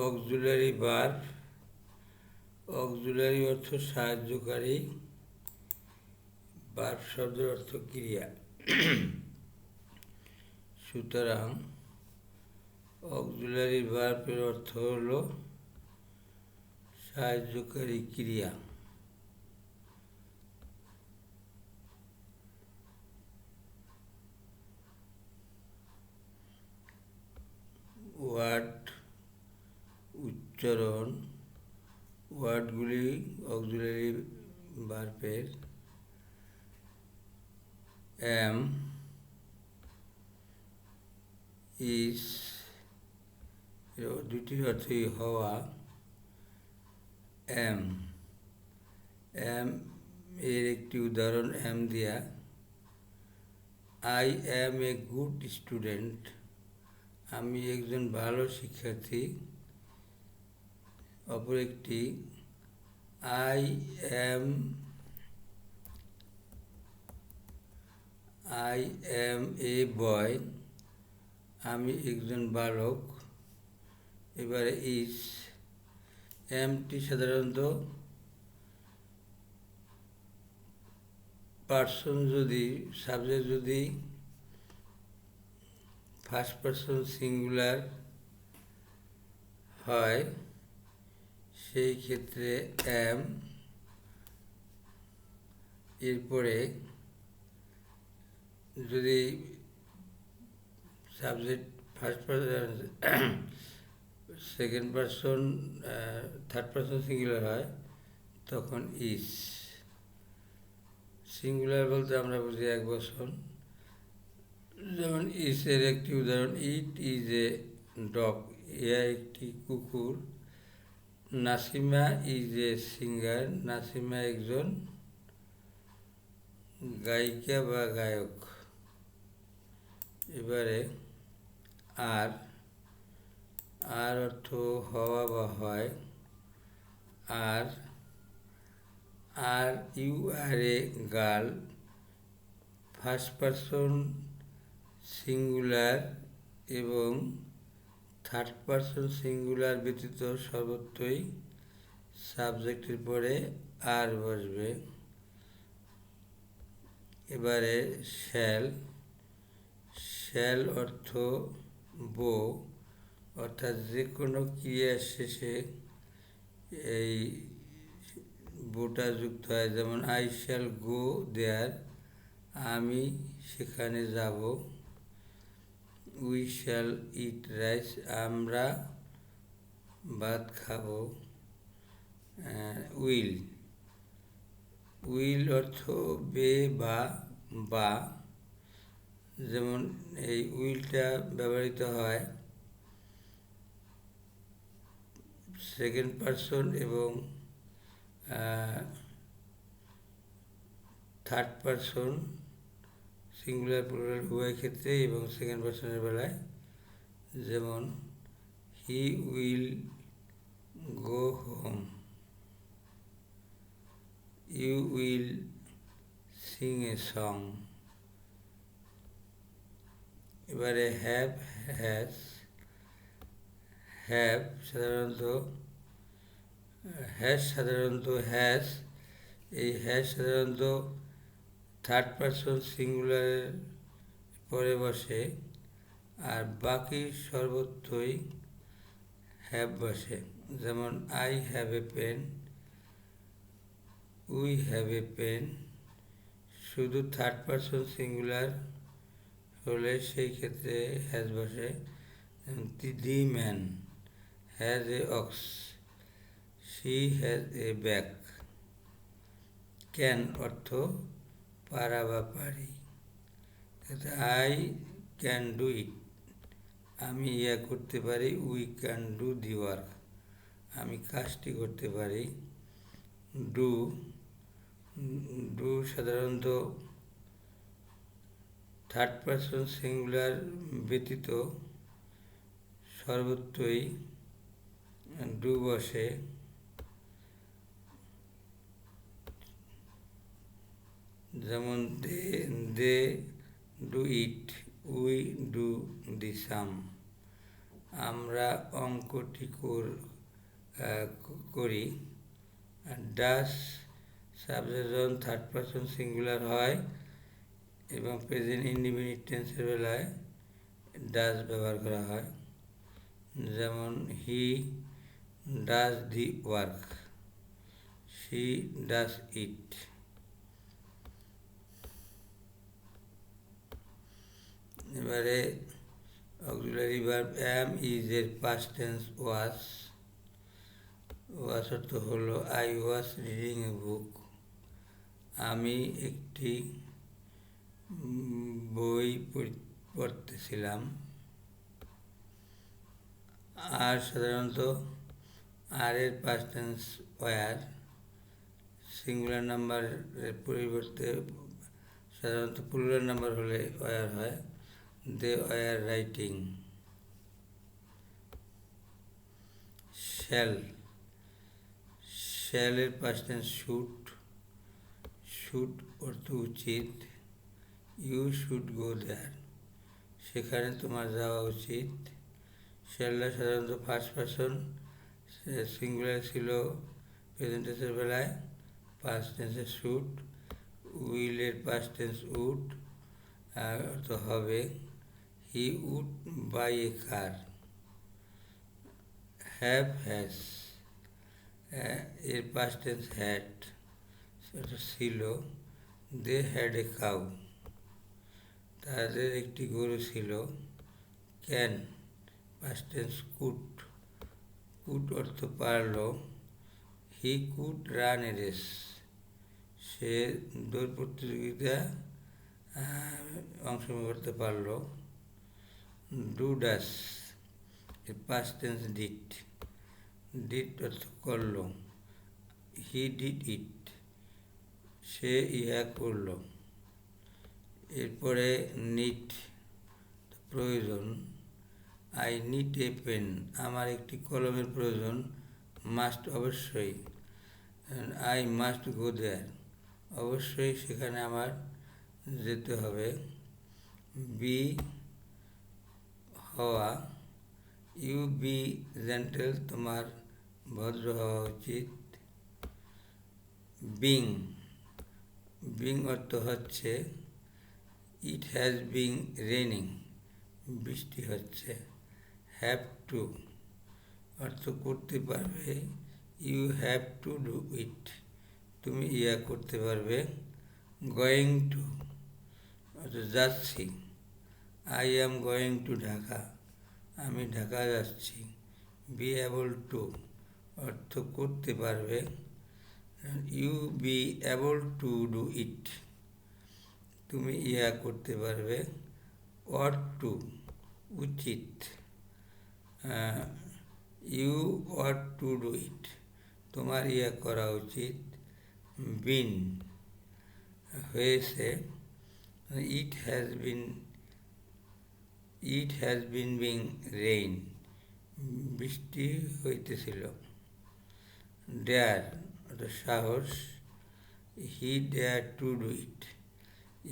Auxiliary verb. Auxiliary অর্থ সাহায্যকারী, verb শব্দের অর্থ ক্রিয়া। সুতরাং অক্সিলারি ভার্বের অর্থ হল সাহায্যকারী ক্রিয়া। ওয়ার্ড উচ্চারণ। ওয়ার্ডগুলি অক্সিলারি ভার্বের এম, ইজ, দুটির অর্থই হওয়া। এম এর একটি উদাহরণ এম দিয়া। I am a good student, আমি একজন ভালো শিক্ষার্থী। অপর একটি আই অ্যাম এ বয়, আমি একজন বালক। এবারে ইজ। এমটি সাধারণত পার্সন যদি, সাবজেক্ট যদি ফার্স্ট পার্সন সিঙ্গুলার হয় সেই ক্ষেত্রে এম, এরপরে যদি subject first person, second person, third person singular হয় তখন ইজ। সিঙ্গুলার বলতে আমরা বুঝি এক বচন। যেমন ইজের একটি উদাহরণ, ইট ইজ এ ডগ, ইয়া একটি কুকুর। Nasima is a singer, Nasima একজন গায়িকা বা গায়ক। এবারে আর অর্থ হওয়া বা হয়। আর you are a girl, first person singular এবং থার্ড পার্সন সিঙ্গুলার ব্যতীত সর্বত্রই সাবজেক্টের পরে আর বসবে। এবারে শ্যাল অর্থ বো, অর্থাৎ যে কোনো ক্রিয়ার শেষে এই বোটা যুক্ত হয়। যেমন আই শ্যাল গো দেয়ার, আমি সেখানে যাব। উই শ্যাল ইট রাইস, আমরা ভাত খাব। উইল অর্থ বে বা। যেমন এই উইলটা ব্যবহৃত হয় সেকেন্ড পার্সন এবং থার্ড পার্সন সিঙ্গুলার প্লুরাল উভয় ক্ষেত্রে এবং সেকেন্ড পার্সনের বেলায়। যেমন he will go home, you will sing a song. এবারে হ্যাজ সাধারণত এই হ্যাজ সাধারণত থার্ড পার্সন সিঙ্গুলারের পরে বসে, আর বাকি সর্বত্রই হ্যাভ বসে। যেমন I have a pen, we have a pen. শুধু থার্ড পার্সন সিঙ্গুলার হলে সেই ক্ষেত্রে হ্যাজ বসে। The man has a ox, she has a bag. Can অর্থ পারা বা পারি। আই ক্যান ডু ইট, আমি ইয়া করতে পারি। We can do the work, আমি কাজটি করতে পারি। ডু সাধারণত থার্ড পার্সন সিঙ্গুলার ব্যতীত সর্বত্রই ডু বসে। যেমন they do it, we do the same. আমরা অঙ্কটি করি। ডাস সাবজেক্ট যখন থার্ড পারসন সিঙ্গুলার হয় এবং প্রেজেন্ট ইনডিফিনিট টেন্সের বেলায় ডাস ব্যবহার করা হয়। যেমন he does the work, she does it. এবারে অক্সিলারি ভার্ব অ্যাম ইজ এর পাস্ট টেন্স ওয়াজ। ওয়াজ অর্থ হলো আই ওয়াজ রিডিং এ বুক, আমি একটি বই পড়তেছিলাম। আর সাধারণত আর এর পাস্ট টেন্স ওয়ার, সিঙ্গুলার নাম্বারের পরিবর্তে সাধারণত প্লুরাল নাম্বার হলে ওয়ার হয়। They were writing. শ্যাল, শ্যালের পাস্ট টেন্স শুড, শুড অর্থ উচিত। ইউ শুড গো দেয়ার, সেখানে তোমার যাওয়া উচিত। শ্যালটা সাধারণত ফার্স্ট পারসন সিঙ্গুলার ছিল প্রেজেন্ট টেন্সের বেলায়, পাস্ট টেন্সে শুড। উইলের পাস্ট টেন্স উড অর্থ হবে। He would buy a car. Have has এর পাস্ট টেন্স হ্যাড, সেটা ছিল। দে হ্যাড এ কাউ, তাদের একটি গরু ছিল। Can past tense could, could অর্থ পারল। He could run a race, সে দৌড় প্রতিযোগিতা অংশগ্রহণ করতে পারল। ডু ডাস এর পাস্ট টেন্স ডিড, ডিড অর্থ করল। হি ডিড ইট, সে ইহা করল। এরপরে নিড প্রয়োজন। আই নিড এ পেন, আমার একটি কলমের প্রয়োজন। মাস্ট অবশ্যই। আই মাস্ট গো দেয়ার, অবশ্যই সেখানে আমার যেতে হবে। বি হওয়া, ইউ বি জেন্টেল, তোমার ভদ্র হওয়া উচিত। বিং, বিং অর্থ হচ্ছে ইট হ্যাজ বিং রেনিং, বৃষ্টি হচ্ছে। হ্যাভ টু অর্থ করতে পারবে। You have to do it, তুমি ইয়া করতে পারবে। গোয়িং টু অর্থ যাচ্ছি। I am going to Dhaka, আমি ঢাকা যাচ্ছি। বি এবল টু অর্থ করতে পারবে। You be able to do it, তুমি ইয়া করতে পারবে। অট টু উচিত। You ought to do it, তোমার ইয়া করা উচিত। বিন হয়েছে। It has been being rain, বৃষ্টি হইতেছিল। ডেয়ার অর্থাৎ সাহস। হি ডেয়ার টু ডু ইট,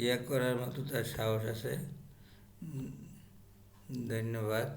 ইয়া করার মতো তার সাহস আছে। ধন্যবাদ।